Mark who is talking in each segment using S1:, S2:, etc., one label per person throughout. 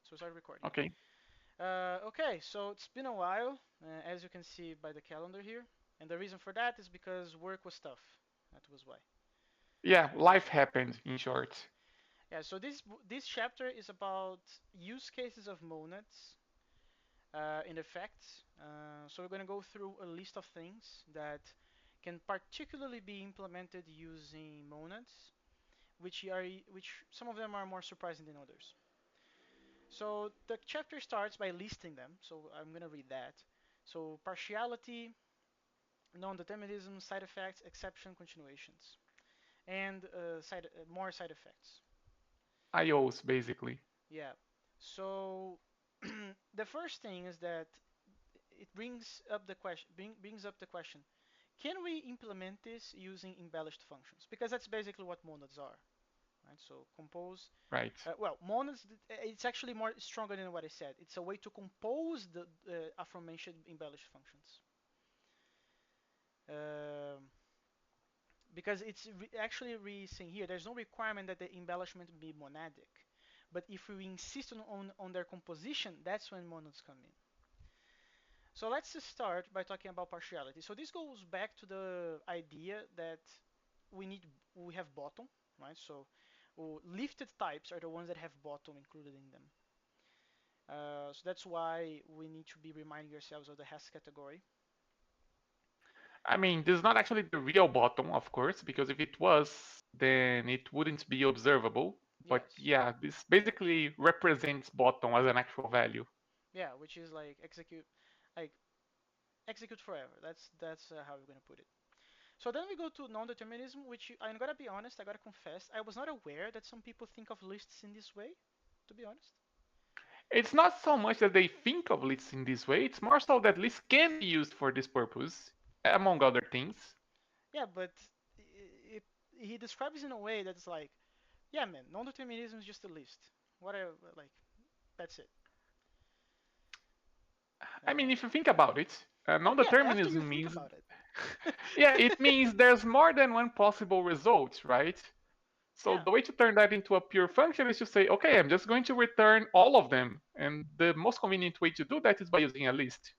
S1: So start recording.
S2: Okay.
S1: Okay, so it's been a while, as you can see by the calendar here, and the reason for that is because work was tough. That was why.
S2: Yeah, life happened in short.
S1: Yeah, so this chapter is about use cases of monads in effects. So we're going to go through a list of things that can particularly be implemented using monads, which some of them are more surprising than others. So the chapter starts by listing them. So I'm going to read that. So partiality, non-determinism, side effects, exception, continuations, and more side effects.
S2: IOs, basically.
S1: Yeah. So the first thing is that it brings up the question: can we implement this using embellished functions? Because that's basically what monads are, right? So compose.
S2: Right.
S1: Well, monads. It's actually more stronger than what I said. It's a way to compose the aforementioned embellished functions. Um, because actually saying here there's no requirement that the embellishment be monadic, but if we insist on their composition, that's when monads come in. So let's just start by talking about partiality. So this goes back to the idea that we have bottom, right? So lifted types are the ones that have bottom included in them. So that's why we need to be reminding ourselves of the has category.
S2: I mean, this is not actually the real bottom, of course, because if it was, then it wouldn't be observable. But
S1: Yes.
S2: yeah, this basically represents bottom as an actual value.
S1: Yeah, which is like execute forever. That's how we're gonna put it. So then we go to non-determinism, which I'm gonna be honest, I gotta confess, I was not aware that some people think of lists in this way. To be honest.
S2: It's not so much that they think of lists in this way, it's more so that lists can be used for this purpose, among other things.
S1: Yeah, but he describes it in a way that's like, yeah, man, non-determinism is just a list. Whatever, like that's it.
S2: I mean, if you
S1: Uh,
S2: think about it,
S1: yeah, after you
S2: non-determinism
S1: think
S2: means,
S1: about it.
S2: yeah, it means there's more than one possible result, right? So
S1: Yeah,
S2: the way to turn that into a pure function is to say, okay, I'm just going to return all of them. And the most convenient way to do that is by using a list.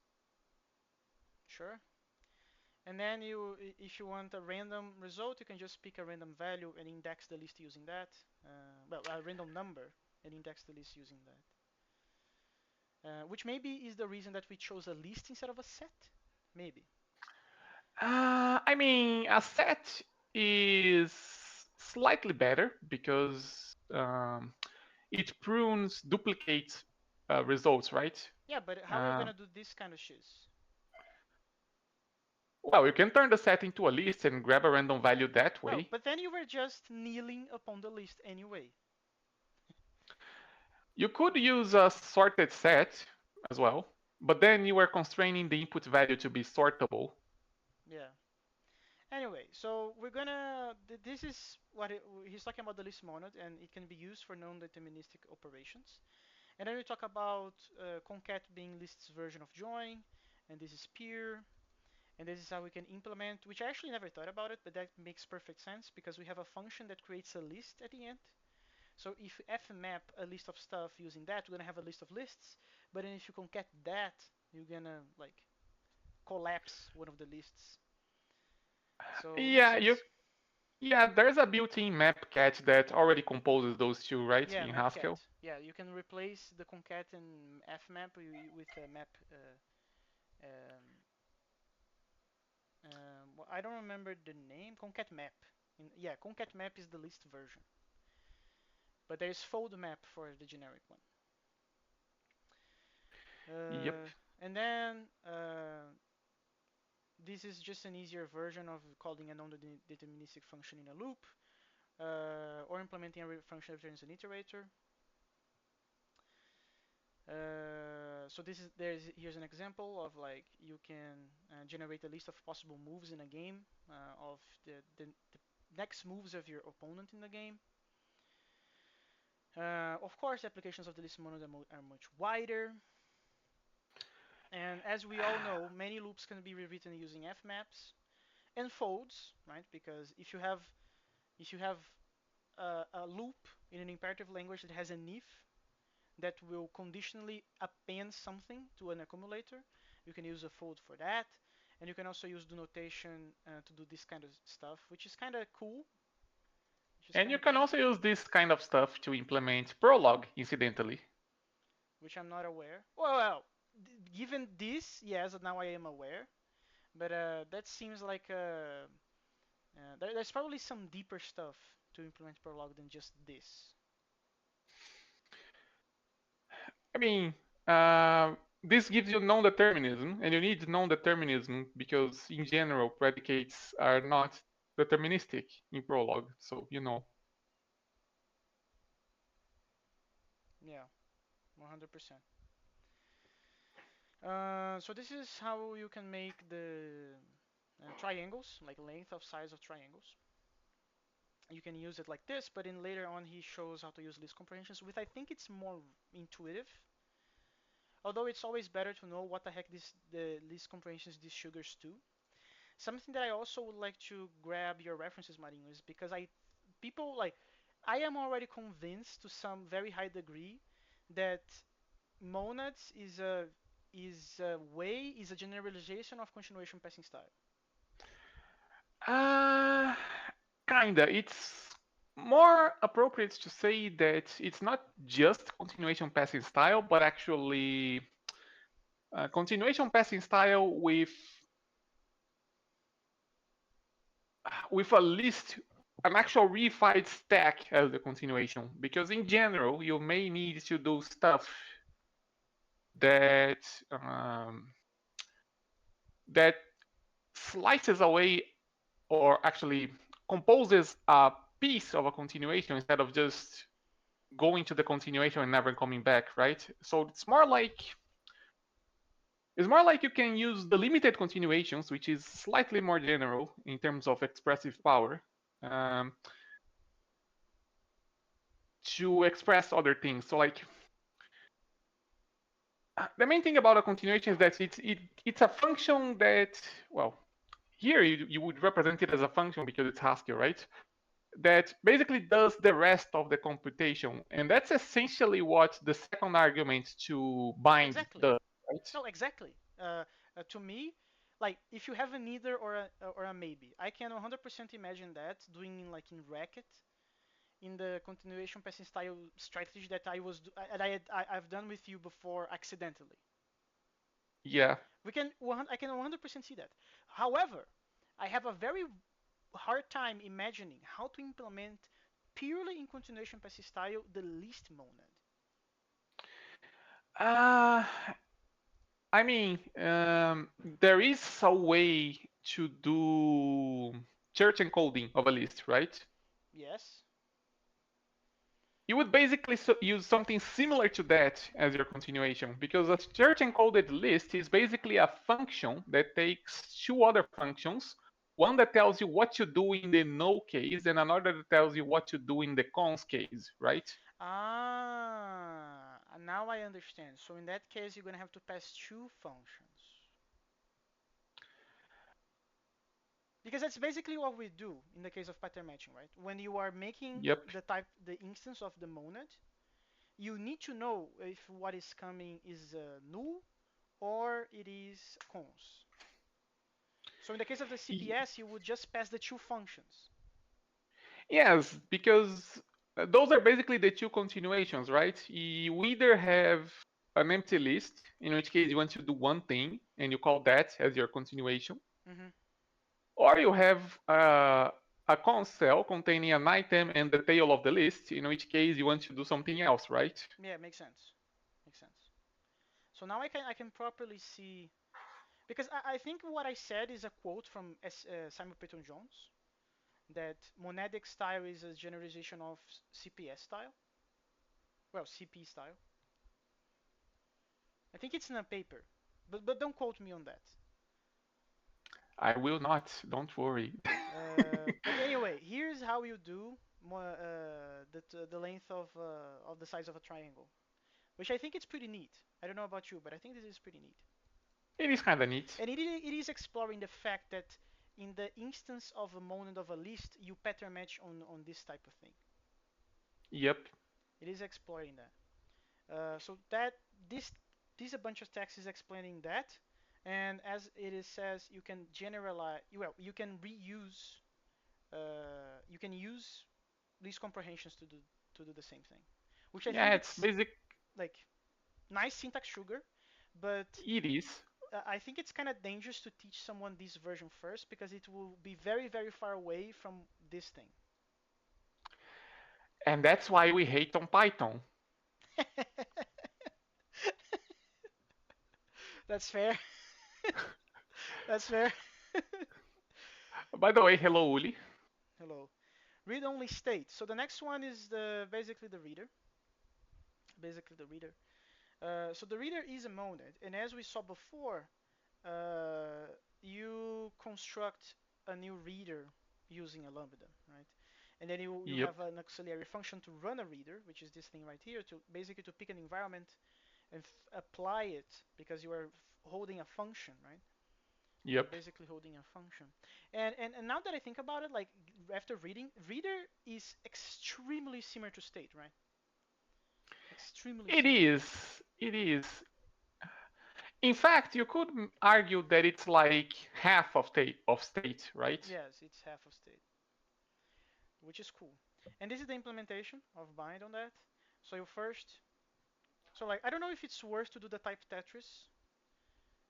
S1: sure. And then if you want a random result, you can just pick a random value and index the list using that. Well, a random number and index the list using that. Which maybe is the reason that we chose a list instead of a set. Maybe.
S2: I mean, a set is slightly better because it prunes duplicate results, right?
S1: Yeah, but how are we
S2: Uh,
S1: gonna do this kind of shiz?
S2: well, you can turn the set into a list and grab a random value that
S1: Well,
S2: way.
S1: but then you were just kneeling upon the list anyway.
S2: You could use a sorted set as well, but then you are constraining the input value to be sortable.
S1: Yeah. Anyway, so we're gonna. This is what he's talking about the list monad, and it can be used for non-deterministic operations. And then we talk about concat being list's version of join, and this is peer, and this is how we can implement. Which I actually never thought about it, but that makes perfect sense because we have a function that creates a list at the end. So if fmap a list of stuff using that, we're gonna have a list of lists. But then if you concat that, you're gonna like collapse one of the lists. So makes
S2: Yeah, you
S1: sense.
S2: yeah, there's a built-in map catch that already composes those two, right,
S1: Yeah,
S2: in Haskell.
S1: mapcat. Yeah, you can replace the concat and fmap with a map. Um, well, I don't remember the name. Concat map. Yeah, concat map is the list version, but there's fold map for the generic one.
S2: Yep.
S1: And then this is just an easier version of calling a non-deterministic function in a loop, or implementing a function that returns an iterator. So here's an example of like you can generate a list of possible moves in a game of the next moves of your opponent in the game. Of course, applications of the list mono are much wider, and as we all know, many loops can be rewritten using fmaps and folds, right? Because if you have a loop in an imperative language that has an if, that will conditionally append something to an accumulator. You can use a fold for that, and you can also use the notation to do this kind of stuff, which is kind of cool. Which is
S2: And
S1: kind
S2: you
S1: of
S2: can
S1: cool.
S2: also use this kind of stuff to implement Prolog, incidentally.
S1: Which I'm not aware. Well, given this, yes, now I am aware. But that seems like there's probably some deeper stuff to implement Prolog than just this.
S2: I mean, uh, this gives you non-determinism, and you need non-determinism because, in general, predicates are not deterministic in Prolog. So,
S1: Yeah, 100%. So this is how you can make the triangles, like length of size of triangles. You can use it like this, but in later on he shows how to use list comprehensions, with I think it's more intuitive. Although it's always better to know what the heck the list comprehensions these sugars do. Something that I also would like to grab your references, Marinho, is because people like I am already convinced to some very high degree that monads is a generalization of continuation passing style.
S2: uh, kinda. It's more appropriate to say that it's not just continuation passing style, but actually continuation passing style with a list, an actual reified stack as the continuation. Because in general, you may need to do stuff that that slices away or actually composes a piece of a continuation instead of just going to the continuation and never coming back, right? So it's more like you can use the limited continuations, which is slightly more general in terms of expressive power, um, to express other things. So like the main thing about a continuation is that it's a function that, well, here you would represent it as a function because it's Haskell, right? That basically does the rest of the computation, and that's essentially what the second argument to bind
S1: Exactly.
S2: does, right?
S1: No, exactly. To me, like if you have an either or a maybe, I can 100% imagine that doing like in Racket in the continuation passing style strategy that I've done with you before accidentally.
S2: Yeah.
S1: I can 100% see that. However, I have a very hard time imagining how to implement purely in continuation passing style the least monad.
S2: Uh, I mean, there is a way to do church encoding of a list, right?
S1: Yes.
S2: You would basically use something similar to that as your continuation, because a church encoded list is basically a function that takes two other functions, one that tells you what to do in the no case, and another that tells you what to do in the cons case, right?
S1: Now I understand. So in that case, you're gonna have to pass two functions. Because that's basically what we do in the case of pattern matching, right? When you are making
S2: Yep.
S1: the instance of the monad, you need to know if what is coming is null or it is cons. So in the case of the CPS, you would just pass the two functions.
S2: Yes, because those are basically the two continuations, right? You either have an empty list, in which case you want to do one thing, and you call that as your continuation,
S1: Hmm.
S2: or you have a const cell containing an item and the tail of the list, in which case you want to do something else, right?
S1: Yeah, makes sense. Makes sense. So now I can properly see because I think what I said is a quote from Simon Peyton Jones that monadic style is a generalization of CPS style. Well, CP style. I think it's in a paper, but don't quote me on that.
S2: I will not, don't worry.
S1: But anyway, here's how you do the length of the size of a triangle, which I think it's pretty neat. I don't know about you, but I think this is pretty neat.
S2: It is kind of neat.
S1: And it is exploring the fact that in the instance of a monad of a list, you pattern match on this type of thing.
S2: Yep.
S1: It is exploring that. So that this this a bunch of text is explaining that, and as it is says, you can generalize. Well, you can reuse. You can use these comprehensions to do the same thing, which I
S2: Yeah,
S1: think
S2: it's
S1: it's
S2: basic.
S1: like nice syntax sugar, but
S2: It is,
S1: I think it's kind of dangerous to teach someone this version first because it will be very very far away from this thing.
S2: and that's why we hate on Python.
S1: That's fair. That's fair.
S2: By the way, hello Uli.
S1: Hello. Read only state. So the next one is the basically the reader. Basically the reader. So the reader is a monad, and as we saw before, uh, you construct a new reader using a lambda, right? And then you
S2: Yep,
S1: have an auxiliary function to run a reader, which is this thing right here, to basically to pick an environment and apply it because you are holding a function, right? You're
S2: yep.
S1: basically holding a function. And now that I think about it, like after reading, reader is extremely similar to state, right? Extremely
S2: It
S1: similar.
S2: is. It is. In fact, you could argue that it's like half of state, right?
S1: Yes, it's half of state, which is cool. And this is the implementation of bind on that. So you first, so like I don't know if it's worth to do the type Tetris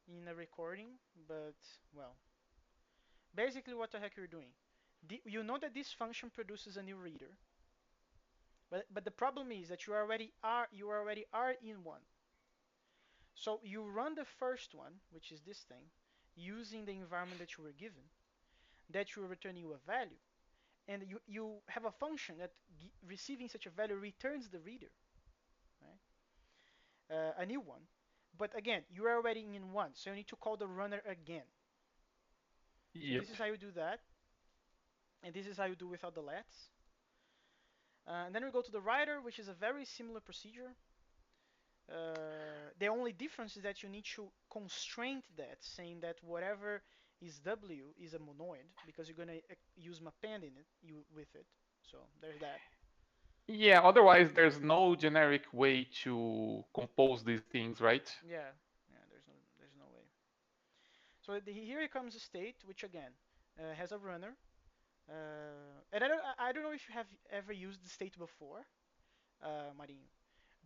S1: in a recording, but well, basically what the heck you're doing. You know that this function produces a new reader, but the problem is that you already are in one. So you run the first one, which is this thing, using the environment that you were given, that will return you a value, and you have a function that receiving such a value returns the reader, right? A new one. But again, you are already in one, so you need to call the runner again. So this
S2: Yep.
S1: is how you do that, and this is how you do without the lets. And then we go to the writer, which is a very similar procedure. The only difference is that you need to constrain that, saying that whatever is W is a monoid because you're gonna use mapend in it with it. So there's that.
S2: Yeah, otherwise there's no generic way to compose these things, right?
S1: Yeah, yeah. There's no way. So here comes a state, which again has a runner. And I don't know if you have ever used the state before, Marinho,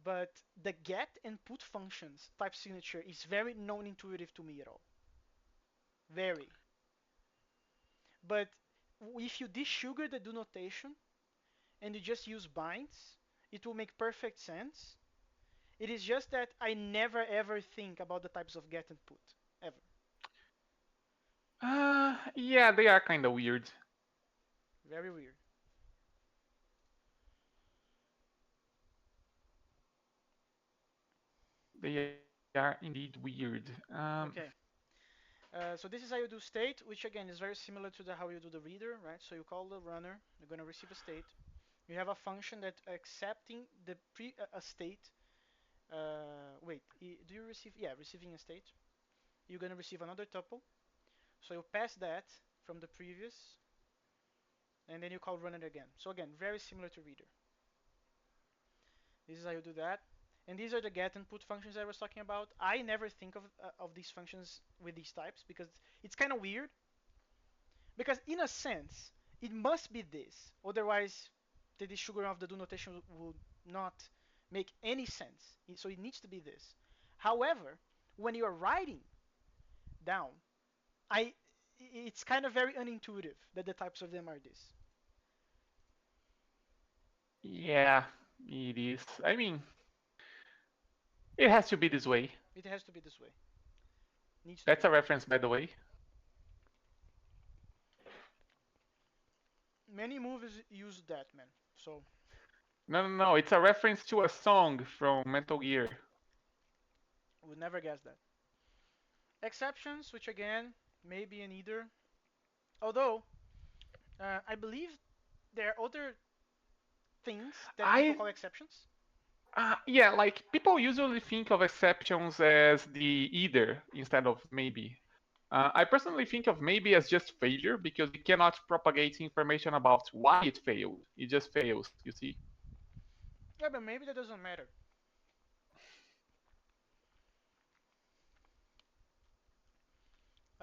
S1: but the get and put functions type signature is very non-intuitive to me at all. Very. But if you desugar the do notation and you just use binds, it will make perfect sense. It is just that I never ever think about the types of get and put ever.
S2: Yeah, they are kind of weird.
S1: Very weird.
S2: They are indeed weird.
S1: Okay. So this is how you do state, which again is very similar to how you do the reader, right? So you call the runner, you're going to receive a state. You have a function that accepting the a state. Wait, do you receive? Yeah, receiving a state. You're going to receive another tuple. So you pass that from the previous, and then you call runner again. So again, very similar to reader. This is how you do that. And these are the get and put functions I was talking about. I never think of these functions with these types because it's kind of weird. Because in a sense, it must be this. Otherwise, the sugar of the do notation would not make any sense. So it needs to be this. However, when you are writing down, I it's kind of very unintuitive that the types of them are this.
S2: Yeah, it is. I mean, it has to be this way.
S1: It has to be this way. Needs to
S2: That's
S1: be.
S2: a reference, by the way.
S1: Many movies use that, man. So
S2: No, no, no. It's a reference to a song from Metal Gear.
S1: I would never guess that. Exceptions, which again may be an either. Although I believe there are other things that people
S2: I
S1: call exceptions.
S2: Yeah, like people usually think of exceptions as the either instead of maybe. I personally think of maybe as just failure because it cannot propagate information about why it failed. It just fails, you see?
S1: Yeah, but maybe that doesn't matter.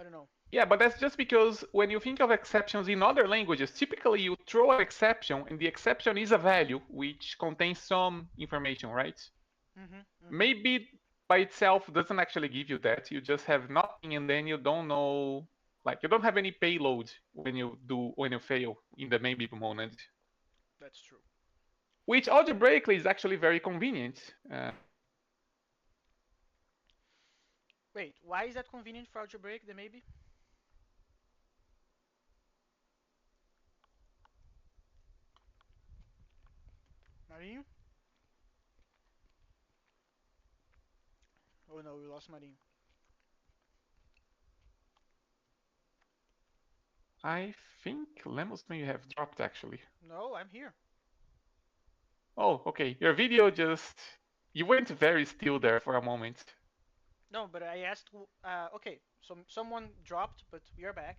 S1: I don't know.
S2: Yeah, but that's just because when you think of exceptions in other languages, typically you throw an exception, and the exception is a value which contains some information, right?
S1: Mhm. Mhm.
S2: Maybe by itself doesn't actually give you that. You just have nothing, and then you don't know, like you don't have any payload when you fail in the main Bib monad,
S1: That's true.
S2: which algebraically is actually very convenient.
S1: Wait, why is that convenient for algebraic? Then maybe. Marinho? Oh no, we lost Marinho.
S2: I think Lemos may have dropped actually.
S1: No, I'm here.
S2: Oh, okay. Your video just you went very still there for a moment.
S1: No, but I asked. Okay, so someone dropped, but we are back.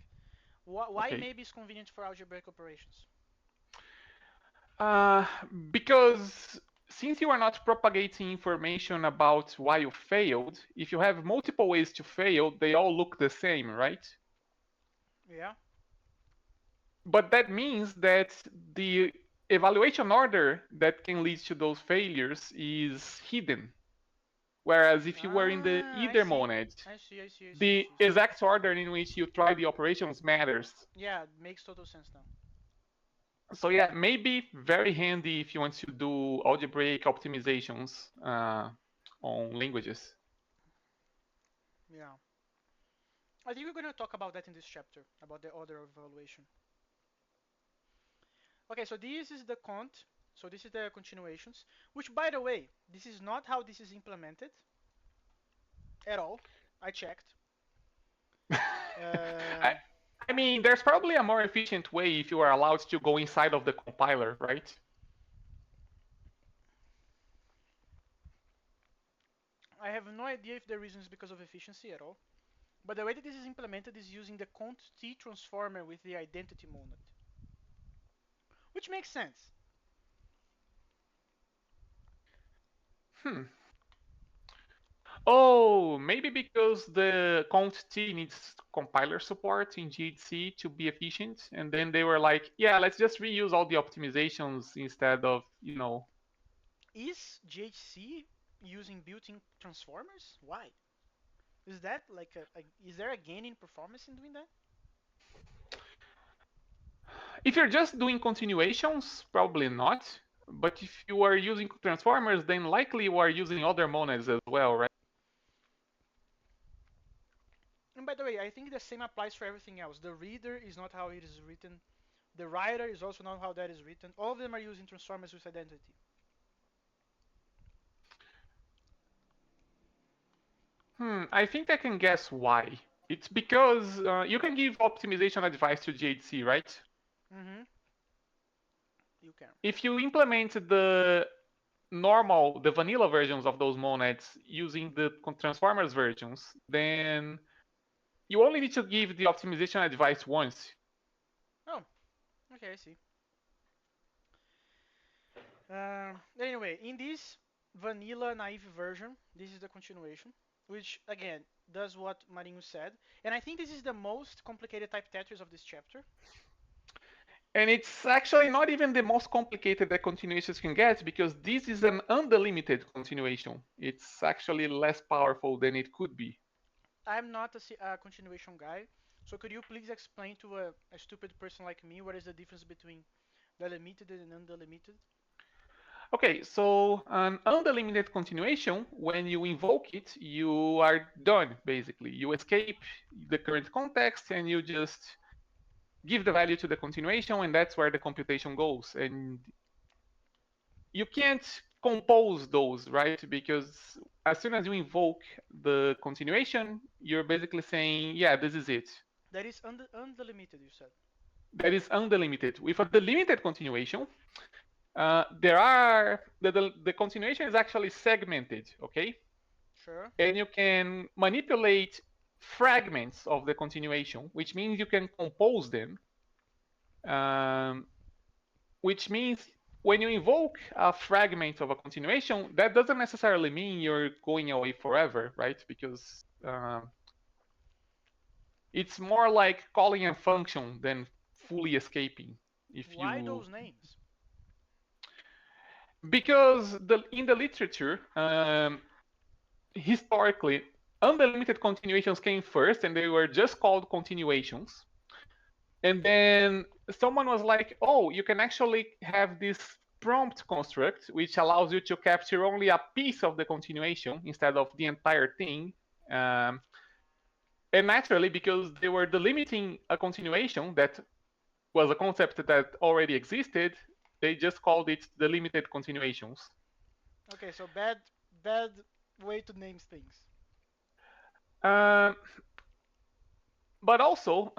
S1: Why
S2: Okay.
S1: maybe it's convenient for algebraic operations?
S2: Uh, because since you are not propagating information about why you failed, if you have multiple ways to fail, they all look the same, right?
S1: Yeah.
S2: But that means that the evaluation order that can lead to those failures is hidden. Whereas if you were in the
S1: Ah, I
S2: either
S1: see.
S2: monad,
S1: I see. I see. I see. I
S2: the
S1: see. So
S2: exact order in which you try the operations matters.
S1: yeah, it makes total sense now.
S2: So yeah, maybe very handy if you want to do algebraic optimizations on languages.
S1: Yeah. I think we're gonna talk about that in this chapter about the order of evaluation. Okay, so this is the cont. So this is the continuations. Which, by the way, this is not how this is implemented at all. I checked.
S2: I,
S1: Um,
S2: I mean, there's probably a more efficient way if you are allowed to go inside of the compiler, right?
S1: I have no idea if the reason is because of efficiency at all. But the way that this is implemented is using the cont t transformer with the identity monad, which makes sense.
S2: Hmm. Oh, maybe because the const t needs compiler support in GHC to be efficient, and then they were like, yeah, let's just reuse all the optimizations instead of,
S1: Is GHC using built-in transformers? Why? Is that like is there a gain in performance in doing that?
S2: if you're just doing continuations, probably not. But if you are using transformers, then likely you are using other monads as well, right?
S1: And by the way, I think the same applies for everything else. The reader is not how it is written. The writer is also not how that is written. All of them are using transformers with identity.
S2: I think I can guess why. It's because you can give optimization advice to GHC, right?
S1: Mm-hmm. You can.
S2: If you implement the vanilla versions of those monads using the transformers versions, then you only need to give the optimization advice once.
S1: Oh, okay, I see. Anyway, in this vanilla naive version, this is the continuation, which again does what Marinho said, and I think this is the most complicated type Tetris of this chapter.
S2: And it's actually not even the most complicated that continuations can get because this is an undelimited continuation. It's actually less powerful than it could be.
S1: I'm not a continuation guy, so could you please explain to a stupid person like me what is the difference between the limited and undelimited?
S2: Okay, so an undelimited continuation, when you invoke it, you are done basically. You escape the current context and you just give the value to the continuation, and that's where the computation goes. And you can't compose those, right? Because as soon as you invoke the continuation, you're basically saying, yeah, this is it.
S1: That is undelimited, you said.
S2: That is undelimited. With a delimited continuation, there are the continuation is actually segmented, okay?
S1: Sure.
S2: And you can manipulate fragments of the continuation, which means you can compose them, um, which means when you invoke a fragment of a continuation, that doesn't necessarily mean you're going away forever, right? Because It's more like calling a function than fully escaping. If
S1: Why
S2: you
S1: those names?
S2: Because in the literature, historically, undelimited continuations came first, and they were just called continuations. And then someone was like, "Oh, you can actually have this prompt construct, which allows you to capture only a piece of the continuation instead of the entire thing." Um, and naturally, because they were delimiting a continuation that was a concept that already existed, they just called it delimited continuations.
S1: Okay, so bad way to name things.
S2: Uh, but also,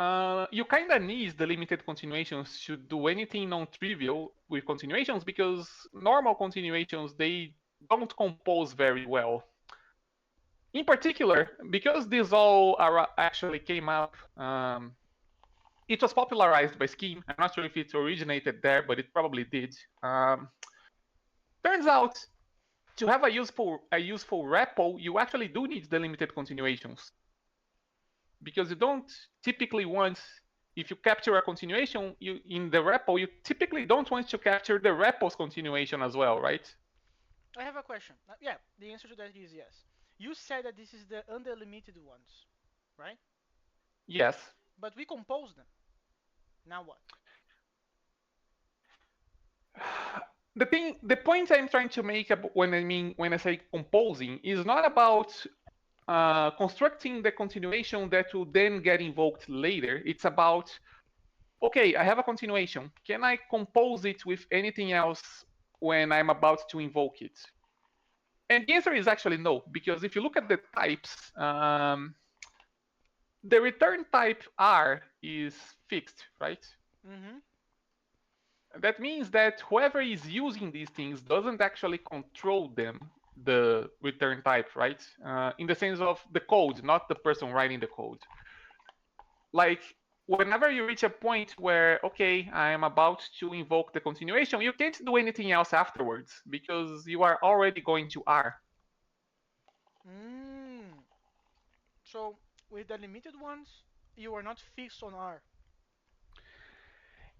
S2: you kind of need delimited continuations to do anything non-trivial with continuations because normal continuations they don't compose very well. In particular, because this all actually came up, it was popularized by Scheme. I'm not sure if it originated there, but it probably did. Turns out to have a useful repo, you actually do need delimited continuations because you don't typically want, if you capture a continuation you in the repo, you typically don't want to capture the repo's continuation as well, right?
S1: I have a question. Yeah, the answer to that is yes. You said that this is the undelimited ones, right?
S2: Yes.
S1: But we compose them. Now what?
S2: The point I'm trying to make when I say composing is not about constructing the continuation that will then get invoked later. It's about, okay, I have a continuation. Can I compose it with anything else when I'm about to invoke it? And the answer is actually no, because if you look at the types, the return type R is fixed, right?
S1: Mm-hmm.
S2: That means that whoever is using these things doesn't actually control them, the return type, right? In the sense of the code, not the person writing the code. Like, whenever you reach a point where, okay, I am about to invoke the continuation, you can't do anything else afterwards because you are already going to R.
S1: Mm. So with the limited ones, you are not fixed on R.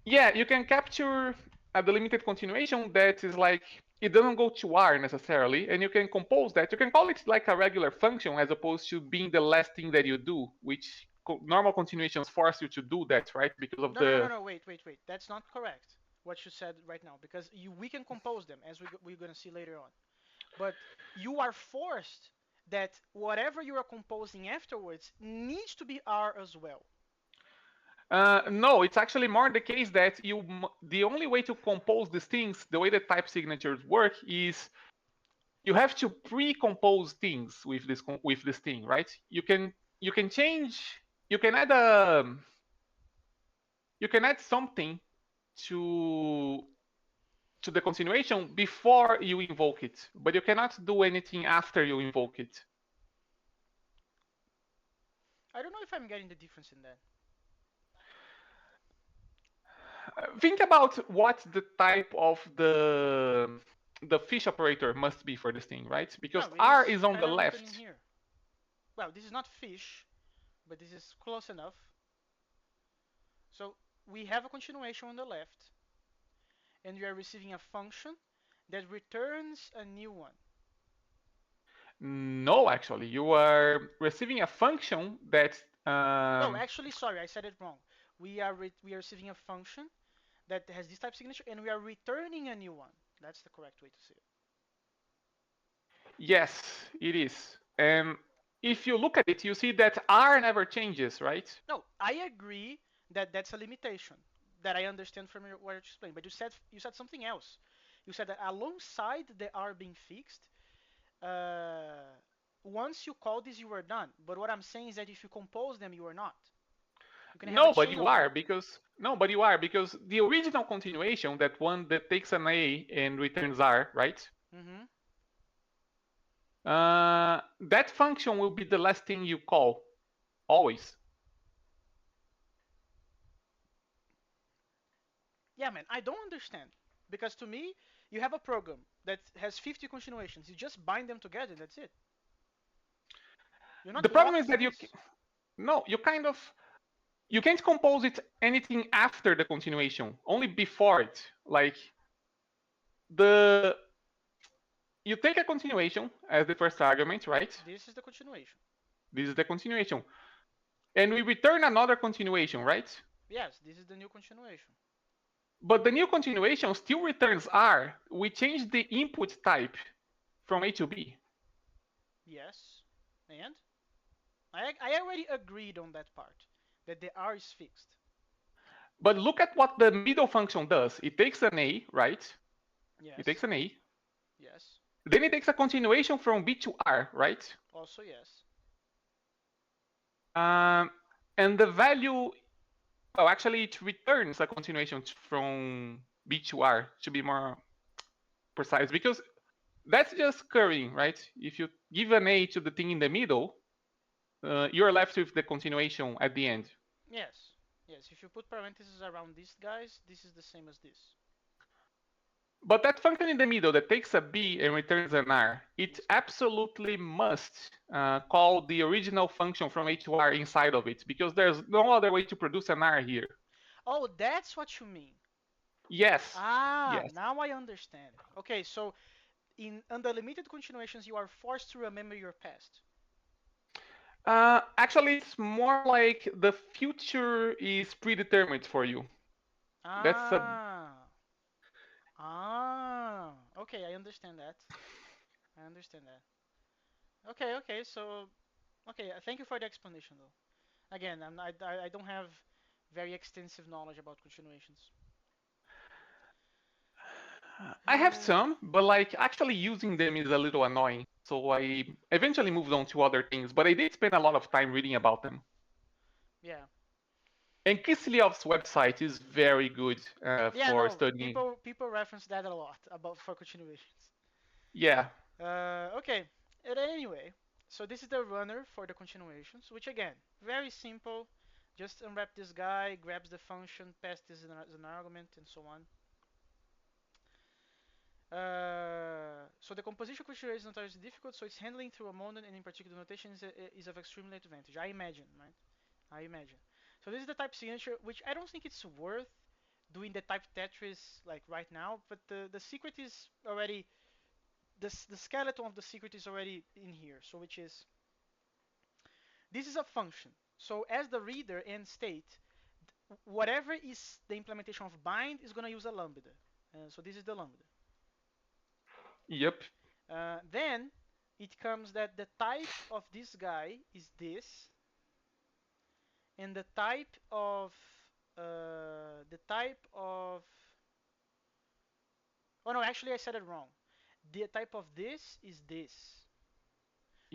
S2: Yeah, you can capture a delimited continuation that is like, it doesn't go to R necessarily, and you can compose that. You can call it like a regular function as opposed to being the last thing that you do, which normal continuations force you to do that, right? Because of
S1: No, no, no, no,
S2: the.
S1: no. Wait. That's not correct. What you said right now, because we can compose them as we're gonna see later on. But you are forced that whatever you are composing afterwards needs to be R as well.
S2: No, it's actually more the case that the only way to compose these things, the way that type signatures work, is you have to pre-compose things with this thing, right? You can change, you can add a you can add something to the continuation before you invoke it, but you cannot do anything after you invoke it.
S1: I don't know if I'm getting the difference in that.
S2: Think about what the type of the fish operator must be for this thing, right? Because
S1: No, it
S2: R
S1: is
S2: is on
S1: kind
S2: the
S1: of written in
S2: left.
S1: here. Well, this is not fish, but this is close enough. So we have a continuation on the left, and we are receiving a function that returns a new one.
S2: No, actually, you are receiving a function that
S1: No, actually, sorry, I said it wrong. We are receiving a function that has this type signature, and we are returning a new one. That's the correct way to say it.
S2: yes, it is. And if you look at it, you see that R never changes, right?
S1: No, I agree that that's a limitation that I understand from what you explained. But you said something else. You said that alongside the R being fixed, uh, once you call this, you are done. But what I'm saying is that if you compose them, you are not. You can have a
S2: No, but
S1: chain
S2: you
S1: of
S2: are
S1: them.
S2: because no, but you are because the original continuation, that one that takes an A and returns R, right?
S1: Hmm.
S2: That function will be the last thing you call always.
S1: Yeah, man, I don't understand because to me, you have a program that has 50 continuations. You just bind them together, and that's it. You're not
S2: The problem is
S1: locked to
S2: that
S1: this.
S2: no, you kind of. you can't compose it anything after the continuation, only before it. Like the you take a continuation as the first argument, right?
S1: This is the continuation.
S2: This is the continuation. And we return another continuation, right?
S1: Yes, this is the new continuation.
S2: But the new continuation still returns R. We change the input type from A to B.
S1: Yes, and I already agreed on that part, that the R is fixed.
S2: But look at what the middle function does. It takes an A, right? It takes
S1: Yes,
S2: an A.
S1: yes,
S2: Then it takes a continuation from B to R, right?
S1: also yes.
S2: Um, and the value, well, actually, it returns a continuation from B to R to be more precise, because that's just currying, right? If you give an A to the thing in the middle, you're left with the continuation at the end.
S1: Yes, yes. If you put parentheses around these guys, this is the same as this.
S2: But that function in the middle that takes a B and returns an R, it
S1: This guy.
S2: absolutely must call the original function from A to R inside of it, because there's no other way to produce an R here.
S1: Oh, that's what you mean.
S2: Yes,
S1: Ah,
S2: yes.
S1: now I understand. Okay, so in under limited continuations, you are forced to remember your past.
S2: Actually, it's more like the future is predetermined for you. That's a
S1: Ah, okay, I understand that. I understand that. Okay, okay, so okay, thank you for the explanation though. Again, I don't have very extensive knowledge about continuations.
S2: I have
S1: Uh,
S2: some, but like actually using them is a little annoying. So I eventually moved on to other things, but I did spend a lot of time reading about them.
S1: yeah,
S2: And Kiselyov's website is very good
S1: yeah,
S2: for
S1: no,
S2: studying.
S1: people reference that a lot about for continuations.
S2: Yeah,
S1: Okay, and anyway, so this is the runner for the continuations, which again, very simple. Just unwrap this guy, grabs the function, pass this as an argument, and so on. So the composition consideration is notoriously difficult, so its handling through a modern and in particular notation is of extremely advantage. I imagine, right? I imagine. So this is the type signature, which I don't think it's worth doing the type Tetris like right now, but the secret is already the skeleton of the secret is already in here. So which is this is a function. So as the reader and state, whatever is the implementation of bind is going to use a lambda. So this is the lambda.
S2: yep,
S1: Then it comes that the type of this guy is this, and the type of oh no, actually I said it wrong. The type of this is this.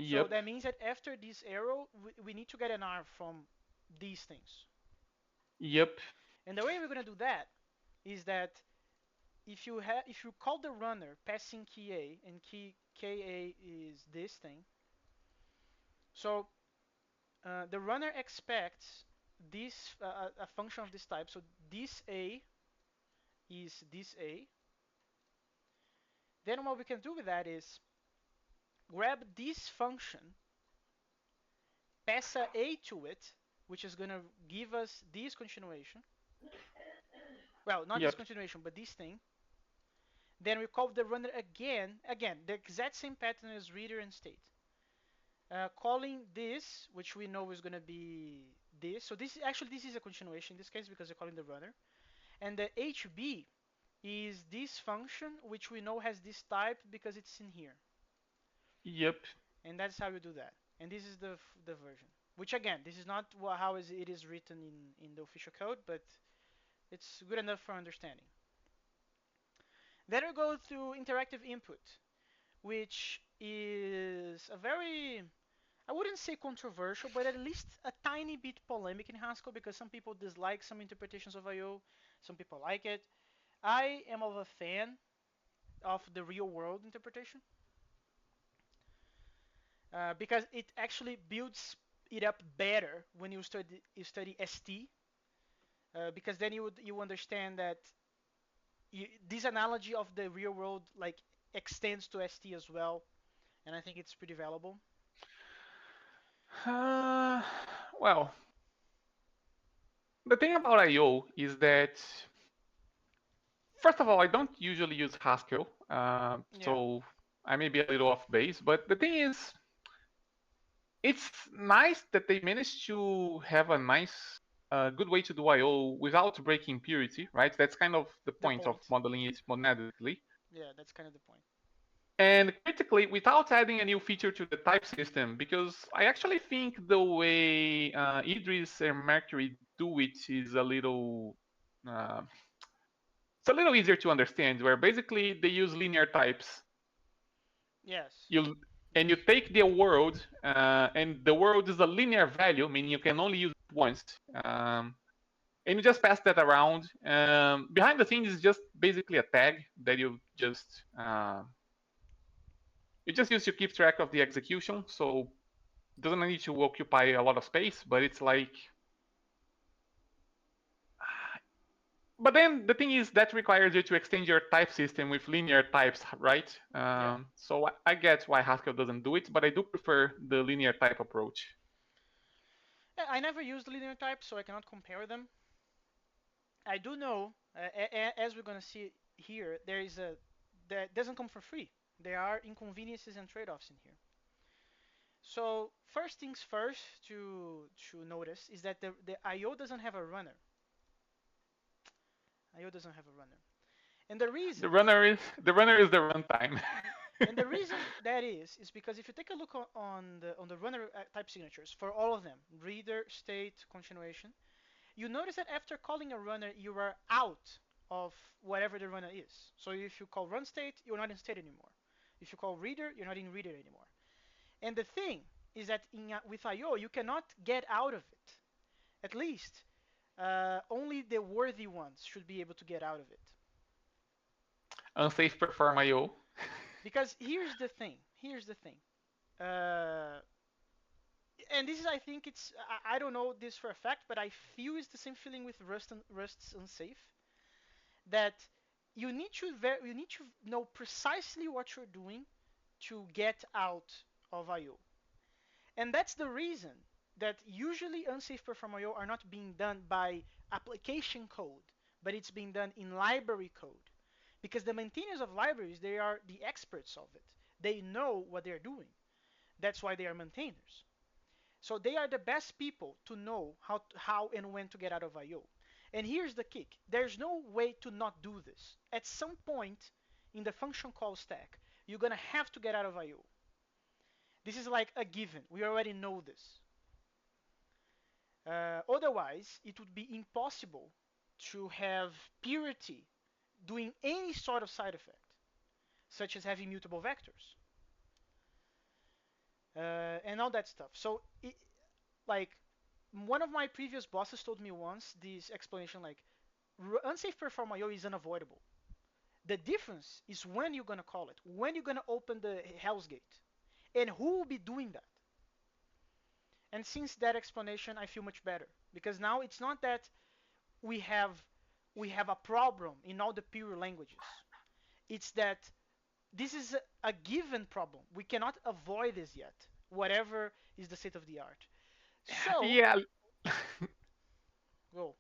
S1: So
S2: yep,
S1: that means that after this arrow, we need to get an R from these things.
S2: yep,
S1: And the way we're gonna do that is that if you call the runner passing key A and key KA is this thing, so the runner expects this a function of this type. So this A is this A. Then what we can do with that is grab this function, pass a to it, which is gonna give us this continuation. Well, not this
S2: yep,
S1: continuation, but this thing. Then we call the runner again. Again, the exact same pattern as reader and state. Calling this, which we know is gonna be this. So this is a continuation in this case because we're calling the runner. And the HB is this function, which we know has this type because it's in here.
S2: yep.
S1: And that's how you do that. And this is the version. Which again, this is not how it is written in the official code, but it's good enough for understanding. Then we go to interactive input, which is a very, I wouldn't say controversial, but at least a tiny bit polemic in Haskell because some people dislike some interpretations of I/O, some people like it. I am of a fan of the real world interpretation because it actually builds it up better when you study ST because then you understand that this analogy of the real world like extends to ST as well, and I think it's pretty valuable.
S2: Uh, well, The thing about I/O is that, first of all, I don't usually use Haskell,
S1: Yeah,
S2: so I may be a little off base. But the thing is, it's nice that they managed to have a nice, good way to do I/O without breaking purity, right? That's kind of the
S1: the
S2: point of
S1: point.
S2: modeling it monadically.
S1: Yeah, that's kind of the point.
S2: And critically, without adding a new feature to the type system, because I actually think the way Idris and Mercury do it is a little, uh, it's a little easier to understand. Where basically they use linear types.
S1: Yes,
S2: You and you
S1: yes.
S2: take the world, and the world is a linear value, meaning you can only use it once. And you just pass that around. Behind the scenes is just basically a tag that you just use to keep track of the execution. So it doesn't need to occupy a lot of space, but it's like. But then the thing is that requires you to extend your type system with linear types, right?
S1: Yeah.
S2: So I get why Haskell doesn't do it, but I do prefer the linear type approach.
S1: Yeah, I never used linear types, so I cannot compare them. I do know, as we're gonna see here, there is a that doesn't come for free. There are inconveniences and trade-offs in here. So first things first to notice is that the IO doesn't have a runner. IO doesn't have a runner, and the reason
S2: The runner is the runtime.
S1: and the reason that is because if you take a look on the runner type signatures for all of them, reader, state, continuation, you notice that after calling a runner, you are out of whatever the runner is. So if you call run state, you're not in state anymore. If you call reader, you're not in reader anymore. And the thing is that with IO, you cannot get out of it. At least only the worthy ones should be able to get out of it.
S2: Unsafe perform IO.
S1: Because here's the thing. Here's the thing. Uh, and this is, I think it's, I don't know this for a fact, but I feel it's the same feeling with Rust's unsafe. That you need to know precisely what you're doing to get out of IO. And that's the reason that usually unsafe perform IO are not being done by application code, but it's being done in library code. Because the maintainers of libraries, they are the experts of it. They know what they're doing. That's why they are maintainers. So they are the best people to know how and when to get out of IO. And here's the kick. There's no way to not do this. At some point in the function call stack, you're going to have to get out of IO. This is like a given. We already know this. Otherwise, it would be impossible to have purity doing any sort of side effect, such as having mutable vectors and all that stuff. So, like, one of my previous bosses told me once this explanation like, unsafe perform IO is unavoidable. The difference is when you're gonna call it, when you're gonna open the Hell's Gate, and who will be doing that. And since that explanation, I feel much better because now it's not that we have we have a problem in all the pure languages. It's that this is a given problem. We cannot avoid this yet, whatever is the state of the art. So
S2: Yeah,
S1: go.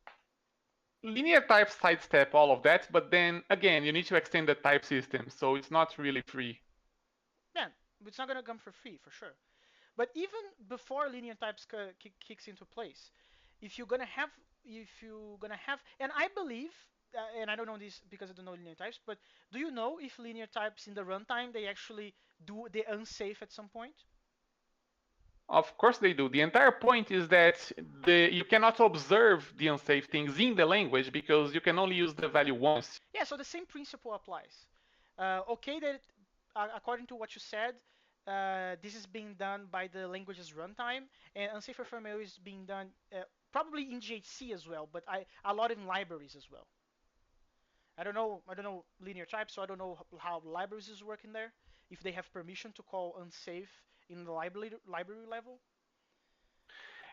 S2: linear types sidestep all of that, but then again, you need to extend the type system, so it's not really free.
S1: Man, it's not gonna come for free for sure. But even before linear types kicks into place, if you're gonna have, and I believe, and I don't know this because I don't know linear types, but do you know if linear types in the runtime they actually do the unsafe at some point?
S2: Of course they do. The entire point is that you cannot observe the unsafe things in the language because you can only use the value once.
S1: Yeah, so the same principle applies. Okay, that according to what you said, this is being done by the language's runtime, and unsafe FML is being done probably in GHC as well, but a lot in libraries as well. I don't know linear types, so I don't know how libraries is working there. If they have permission to call unsafe in the library level.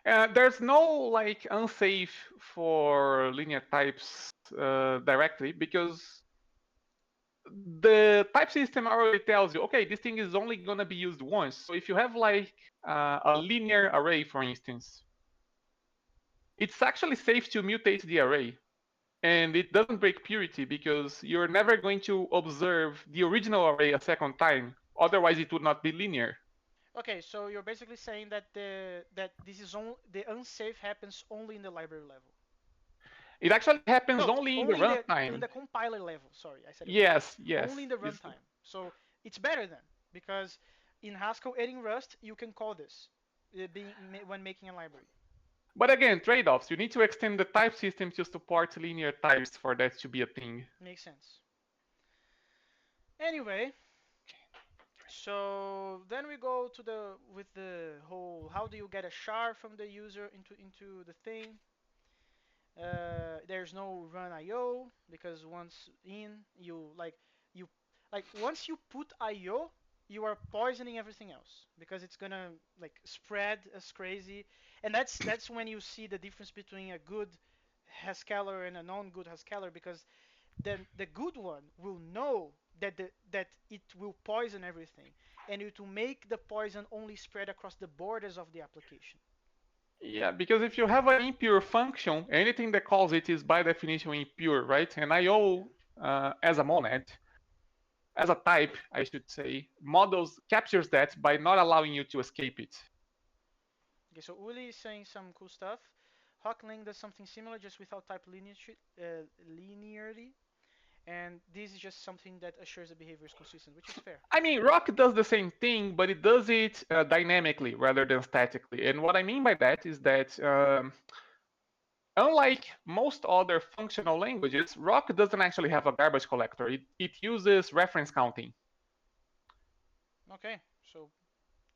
S2: There's no like unsafe for linear types directly because the type system already tells you, okay, this thing is only gonna be used once. So if you have like a linear array, for instance, it's actually safe to mutate the array. And it doesn't break purity because you're never going to observe the original array a second time. Otherwise, it would not be linear.
S1: Okay, so you're basically saying that this is only the unsafe happens only in the library level.
S2: It actually happens
S1: No,
S2: only in the
S1: only in
S2: runtime.
S1: the compiler level. Sorry, I said it wrong.
S2: Yes,
S1: Only
S2: yes.
S1: in the
S2: It's,
S1: runtime. So it's better then because in Haskell and in Rust you can call this when making a library.
S2: but again, trade-offs. You need to extend the type system to support linear types for that to be a thing.
S1: Makes sense. Anyway, so then we go to the with the whole how do you get a shard from the user into the thing. There's no run IO because once in you once you put IO, you are poisoning everything else because it's gonna like spread as crazy, and that's when you see the difference between a good Hascaller and a non-good Hascaller because then the good one will know that it will poison everything, and it will make the poison only spread across the borders of the application.
S2: Yeah, because if you have an impure function, anything that calls it is by definition impure, right? And IO as a monad, as a type, I should say, models captures that by not allowing you to escape it.
S1: Okay, so Uli is saying some cool stuff. Hockling does something similar just without type linearity, and this is just something that assures the behavior is consistent, which is fair.
S2: I mean, Rock does the same thing, but it does it dynamically rather than statically. And what I mean by that is that unlike most other functional languages, Rock doesn't actually have a garbage collector. It uses reference counting.
S1: Okay, so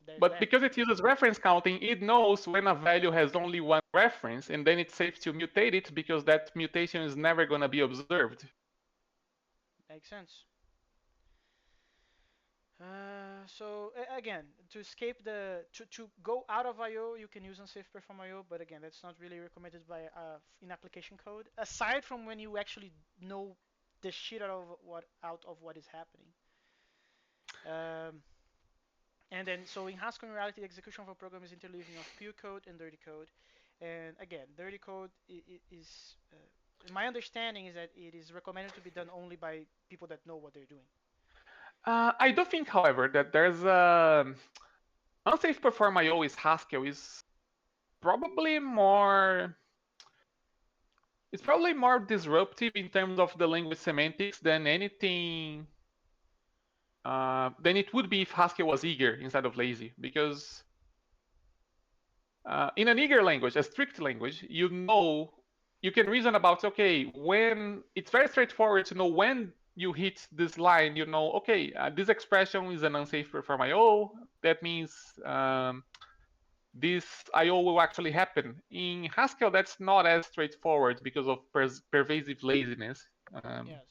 S1: there's
S2: But
S1: that.
S2: because it uses reference counting, it knows when a value has only one reference, and then it's safe to mutate it because that mutation is never going to be observed.
S1: Makes sense. So again, to escape to go out of IO, you can use unsafe perform IO, but again, that's not really recommended by in application code. Aside from when you actually know the shit out of what is happening. Um, And then, so in Haskell, in reality, the execution of a program is interleaving of pure code and dirty code. And again, dirty code is, my understanding is that it is recommended to be done only by people that know what they're doing.
S2: I do think, however, that there's unsafe perform IO is Haskell is probably more it's probably more disruptive in terms of the language semantics than anything than it would be if Haskell was eager instead of lazy. Because in an eager language, a strict language, you know you can reason about okay when it's very straightforward to know when you hit this line. You know, okay, this expression is an unsafe perform IO. That means this IO will actually happen. In Haskell, that's not as straightforward because of pervasive laziness.
S1: Yes,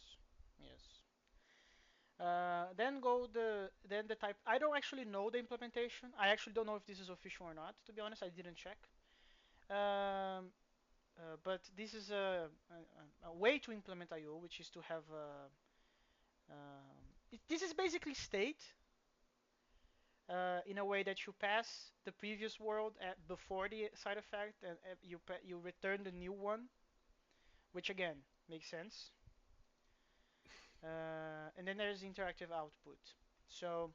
S1: yes. Then the type. I don't actually know the implementation. I actually don't know if this is official or not. To be honest, I didn't check. Um, but this is a way to implement IO, which is to have this is basically state in a way that you pass the previous world before the side effect, and you return the new one, which again makes sense. And then there's interactive output. So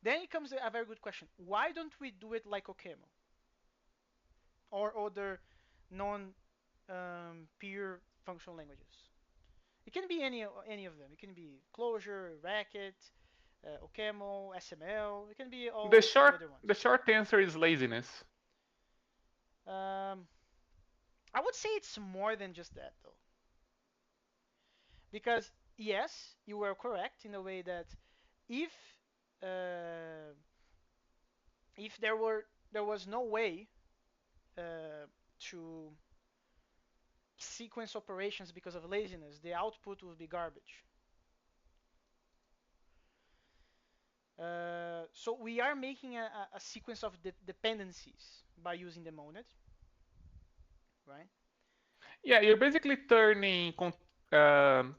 S1: then it comes a very good question. Why don't we do it like Okemo or other non-peer functional languages? It can be any of them. It can be Clojure, Racket, Okemo, SML. It can be
S2: The
S1: all the
S2: short
S1: other
S2: the
S1: ones.
S2: short answer is laziness.
S1: Um, I would say it's more than just that though, because yes, you were correct in the way that if uh, if there was no way to sequence operations because of laziness, the output would be garbage. So we are making a sequence of dependencies by using the monad, right?
S2: Yeah, you're basically turning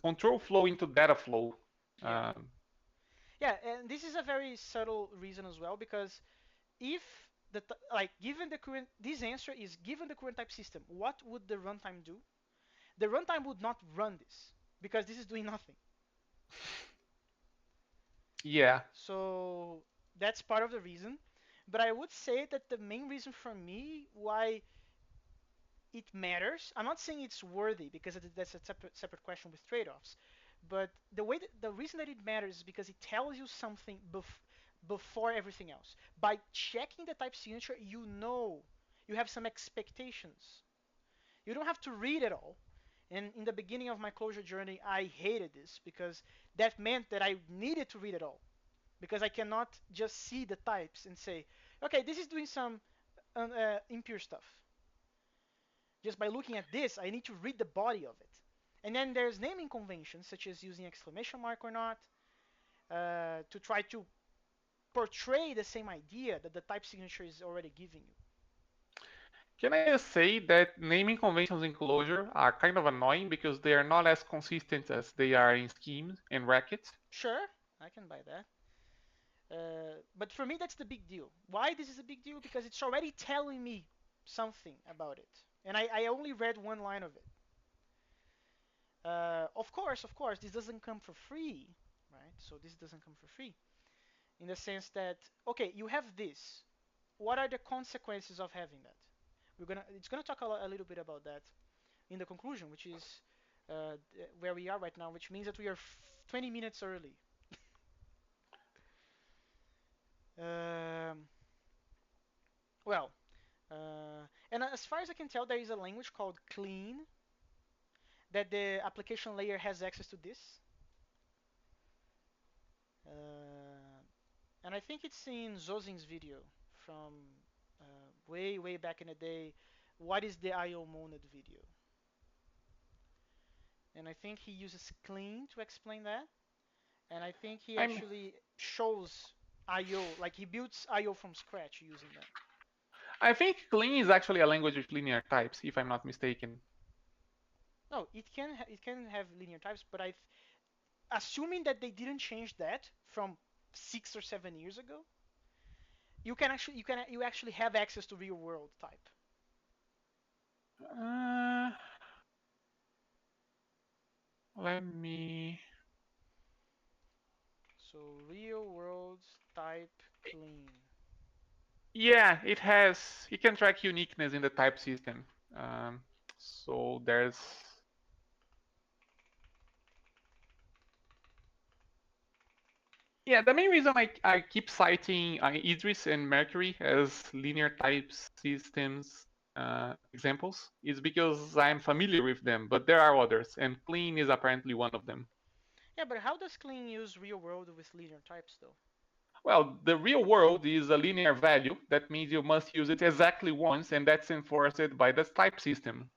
S2: control flow into data flow.
S1: Yeah.
S2: Um,
S1: Yeah, and this is a very subtle reason as well because if like given the current this answer is given the current type system, what would the runtime do? The runtime would not run this because this is doing nothing.
S2: Yeah.
S1: So that's part of the reason. But I would say that the main reason for me why it matters, I'm not saying it's worthy because that's a separate question with trade-offs. But the reason that it matters is because it tells you something before everything else. By checking the type signature, you know you have some expectations. You don't have to read it all. And in the beginning of my closure journey, I hated this because that meant that I needed to read it all because I cannot just see the types and say, okay, this is doing some impure stuff. Just by looking at this, I need to read the body of it. And then there's naming conventions, such as using exclamation mark or not, to try to portray the same idea that the type signature is already giving you.
S2: Can I just say that naming conventions in Clojure are kind of annoying because they are not as consistent as they are in schemes and rackets?
S1: Sure, I can buy that. But for me, that's the big deal. Why this is a big deal? Because it's already telling me something about it. And I only read one line of it. Of course, this doesn't come for free, right? So this doesn't come for free in the sense that, okay, you have this. What are the consequences of having that? It's gonna talk a little bit about that in the conclusion, which is where we are right now, which means that we are 20 minutes early. Um, well, and as far as I can tell, there is a language called Clean that the application layer has access to this. Uh, and I think it's in Zozin's video from way back in the day. What is the IO monad video? And I think he uses Clean to explain that. And I think he
S2: I'm
S1: actually shows IO, like he builds IO from scratch using that.
S2: I think Clean is actually a language with linear types, if I'm not mistaken.
S1: No, it can have linear types, but assuming that they didn't change that from 6 or 7 years ago, you actually have access to real world type.
S2: Uh, Let me.
S1: So real world type clean.
S2: Yeah, it has. It can track uniqueness in the type system. Um, so there's. Yeah, the main reason I keep citing Idris and Mercury as linear type systems examples is because I'm familiar with them, but there are others, and Clean is apparently one of them.
S1: Yeah, but how does clean use real world with linear types though?
S2: Well, the real world is a linear value. That means you must use it exactly once, and that's enforced by the type system.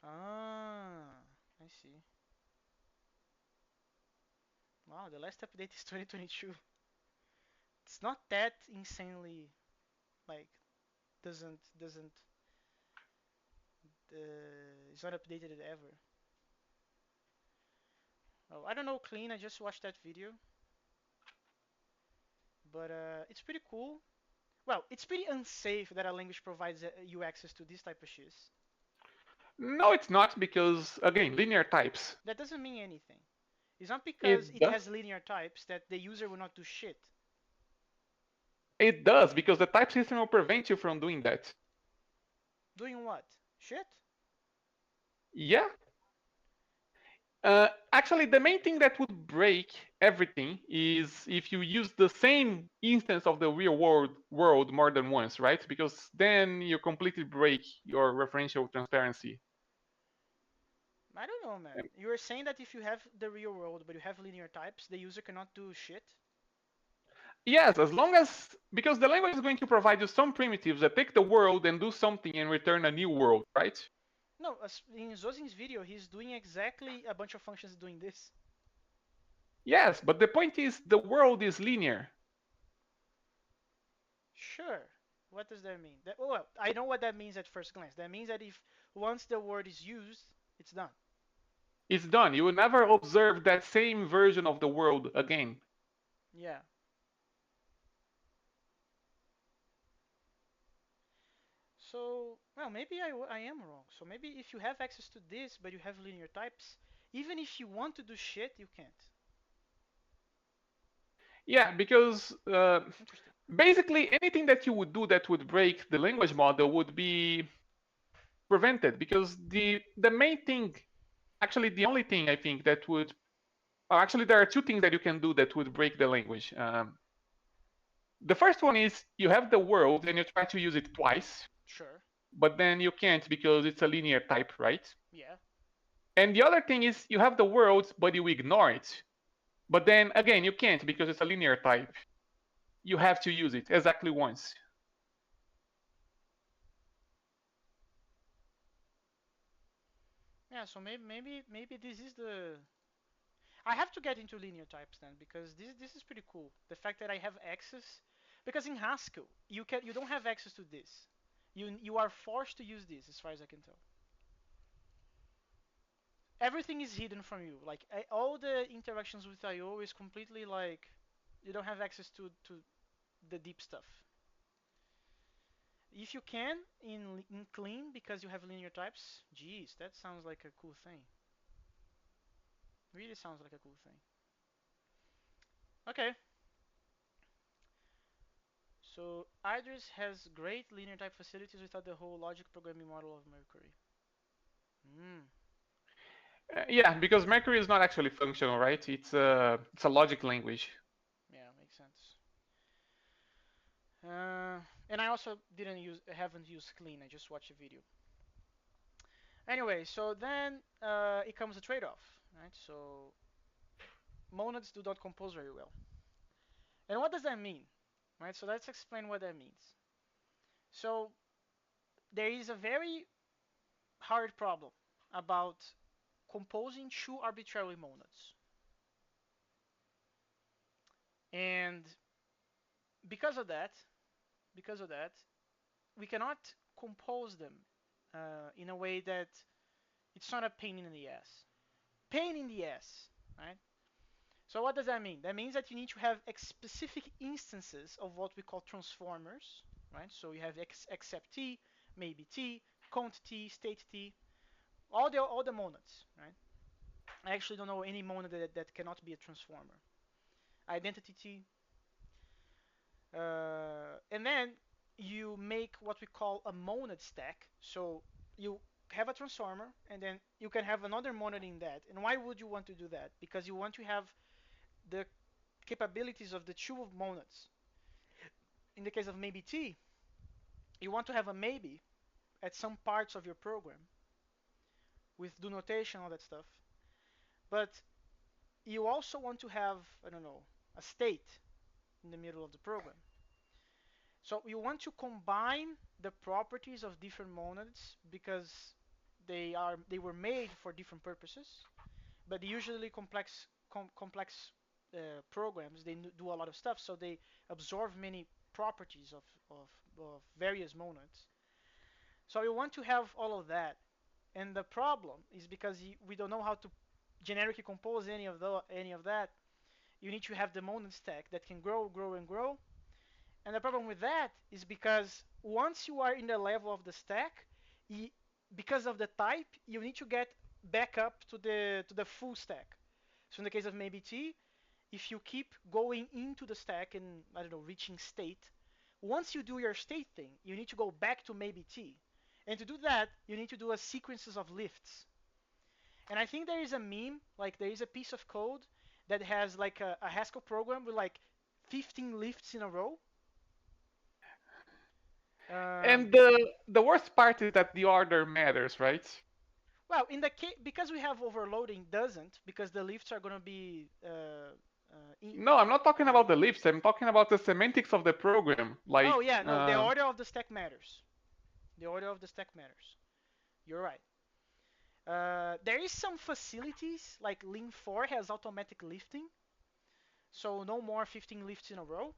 S1: Ah, I see. Wow, the last update is 2022. It's not that insanely like doesn't it's not updated ever. Oh, I don't know clean. I just watched that video, but it's pretty cool. Well, it's pretty unsafe that a language provides you access to this type of shit.
S2: No, it's not because, again, linear types.
S1: That doesn't mean anything. It's not because
S2: It
S1: it
S2: does.
S1: has linear types that the user will not do shit.
S2: It does because the type system will prevent you from doing that.
S1: Doing what? Shit?
S2: Yeah. Actually, the main thing that would break everything is if you use the same instance of the real world more than once, right? Because then you completely break your referential transparency.
S1: I don't know, man. You were saying that if you have the real world but you have linear types, the user cannot do shit?
S2: Yes, as long as because the language is going to provide you some primitives that take the world and do something and return a new world, right?
S1: No, in Zozin's video, he's doing exactly a bunch of functions doing this.
S2: Yes, but the point is the world is linear.
S1: Sure. What does that mean? Well, I know what that means at first glance. That means that if once the word is used, it's done.
S2: It's done. You will never observe that same version of the world again.
S1: Yeah. So, well, maybe I am wrong. So maybe if you have access to this, but you have linear types, even if you want to do shit, you can't.
S2: Yeah, because
S1: Interesting.
S2: basically anything that you would do that would break the language model would be prevented because the main thing, actually the only thing I think that would, actually there are two things that you can do that would break the language. The first one is you have the world and you try to use it twice,
S1: Sure.
S2: but then you can't because it's a linear type, right?
S1: Yeah.
S2: And the other thing is you have the world but you ignore it. But then again, you can't because it's a linear type. You have to use it exactly once.
S1: Yeah. So maybe this is the. I have to get into linear types then because this is pretty cool. The fact that I have access, because in Haskell you don't have access to this. You are forced to use this as far as I can tell. Everything is hidden from you. Like all the interactions with IO is completely like you don't have access to the deep stuff. If you can in clean because you have linear types, geez, that sounds like a cool thing. Really sounds like a cool thing. Okay, so Idris has great linear type facilities without the whole logic programming model of Mercury. Hmm.
S2: Yeah, because Mercury is not actually functional, right? It's a logic language.
S1: Yeah, makes sense. And I also haven't used clean. I just watched a video. Anyway, so then it comes a trade-off, right? So monads do not compose very well. And what does that mean? Right? So let's explain what that means. So there is a very hard problem about composing two arbitrary monads. And because of that, because of that, we cannot compose them in a way that it's not a pain in the ass. Pain in the ass, right? So what does that mean? That means that you need to have specific instances of what we call transformers, right? So you have except t, maybe t, cont t, state t, all the monads, right? I actually don't know any monad that cannot be a transformer. Identity t, and then you make what we call a monad stack. So you have a transformer, and then you can have another monad in that. And why would you want to do that? Because you want to have the capabilities of the two of monads. In the case of maybe t, you want to have a maybe at some parts of your program with do notation, all that stuff. But you also want to have, I don't know, a state in the middle of the program. So you want to combine the properties of different monads because they were made for different purposes, but usually complex programs they do a lot of stuff, so they absorb many properties of various monads. So you want to have all of that, and the problem is because we don't know how to generically compose any of that. You need to have the monad stack that can grow, grow, and grow. And the problem with that is because once you are in the level of the stack, you, because of the type, you need to get back up to the full stack. So in the case of maybe T, if you keep going into the stack and I don't know reaching state, once you do your state thing, you need to go back to maybe T. And to do that, you need to do a sequences of lifts. And I think there is a meme, like there is a piece of code that has like a Haskell program with like 15 lifts in a row.
S2: And
S1: Um,
S2: the worst part is that the order matters, right?
S1: well, in the case because we have overloading doesn't because the lifts are going to be
S2: No, I'm not talking
S1: uh,
S2: about the lifts. I'm talking about the semantics of the program.
S1: oh
S2: Like,
S1: yeah, no, the order of the stack matters. The order of the stack matters. You're right. There is some facilities like Lean 4 has automatic lifting, so no more 15 lifts in a row.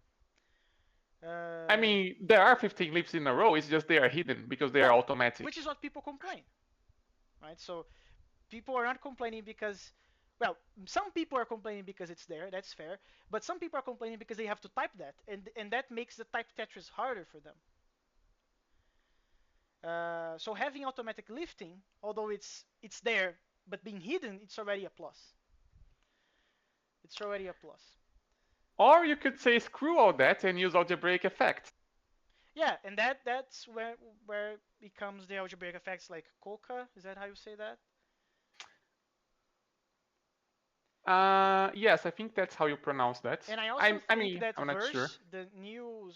S2: I
S1: Uh,
S2: mean, there are 15 lifts in a row. It's just they are hidden because they are
S1: well,
S2: automatic.
S1: which is what people complain, right? So people are not complaining because, well, some people are complaining because it's there. That's fair. But some people are complaining because they have to type that, and that makes the type Tetris harder for them. So having automatic lifting, although it's there but being hidden, it's already a plus. It's already a plus.
S2: Or you could say screw all that and use algebraic effects.
S1: Yeah, and that's where it comes the algebraic effects like coca. Is that how you say that?
S2: Yes, I think that's how you pronounce that.
S1: And I also
S2: I
S1: think
S2: mean,
S1: that
S2: I'm not sure.
S1: verse, the new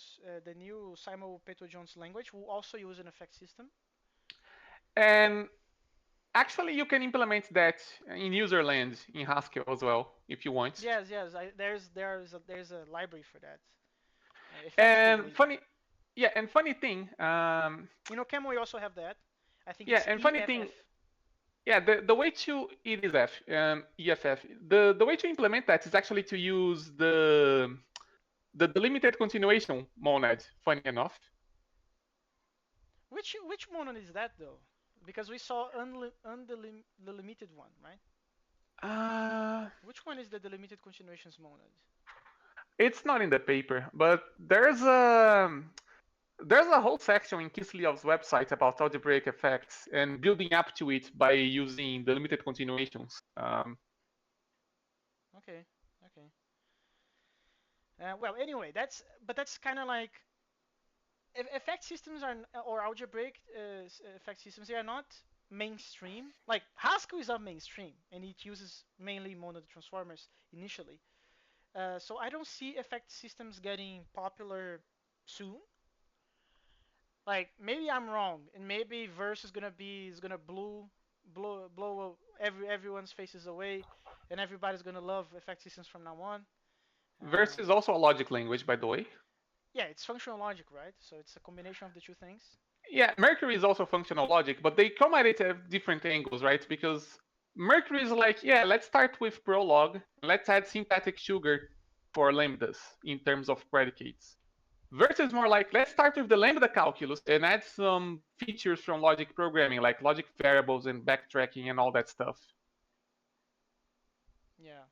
S1: Simon Peto-Jones language, will also use an effect system.
S2: And actually, you can implement that in userland in Haskell as well if you want.
S1: Yes, yes. There's a library for that. Effects
S2: And
S1: table even.
S2: funny, yeah, and funny thing,
S1: You know, Camo, we also have that. I think
S2: yeah,
S1: it's
S2: and funny thing,
S1: EFF.
S2: yeah, the way to it is EFF. The way to implement that is actually to use the delimited continuation monad. Funny enough,
S1: Which monad is that though? Because we saw undelimited one, right?
S2: uh,
S1: Which one is the delimited continuations monad?
S2: it's not in the paper, but there's a whole section in Kislyov's website about algebraic effects and building up to it by using delimited continuations.
S1: Okay, okay. Well, anyway, that's kind of like effect systems are or algebraic effect systems. They are not mainstream. Like Haskell is not mainstream, and it uses mainly monad transformers initially. So I don't see effect systems getting popular soon. Like maybe I'm wrong, and maybe verse is gonna blow everyone's faces away, and everybody's gonna love effect systems from now on.
S2: Verse
S1: Uh,
S2: is also a logic language, by the way.
S1: yeah, it's functional logic, right? So it's a combination of the two things.
S2: Yeah, Mercury is also functional logic, but they come at it at different angles, right? Because Mercury is like, yeah, let's start with Prolog, let's add syntactic sugar for lambdas in terms of predicates. Verse is more like, let's start with the lambda calculus and add some features from logic programming, like logic variables and backtracking and all that stuff.
S1: Yeah.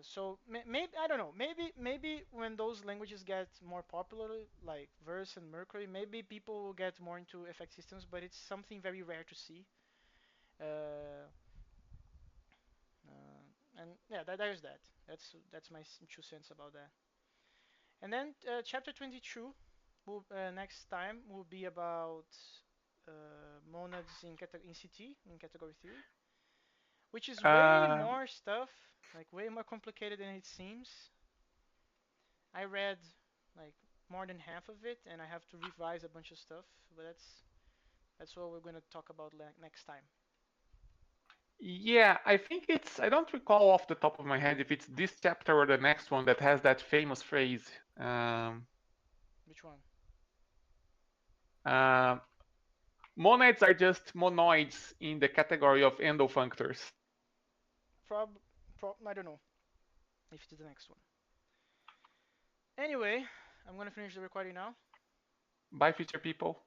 S1: So maybe I don't know. Maybe when those languages get more popular, like Verse and Mercury, maybe people will get more into effect systems. But it's something very rare to see. Uh, and yeah, there's that. That's my 2 cents about that. And then chapter 22, next time will be about monads in CT in category theory, which is way
S2: Uh,
S1: more stuff, like way more complicated than it seems. I read like more than half of it, and I have to revise a bunch of stuff. But that's what we're gonna talk about next time.
S2: yeah, I think I don't recall off the top of my head if it's this chapter or the next one that has that famous phrase.
S1: Which one?
S2: Uh, Monads are just monoids in the category of endofunctors.
S1: Prob, I don't know if it's the next one. Anyway, I'm gonna finish the recording now.
S2: Bye, future people.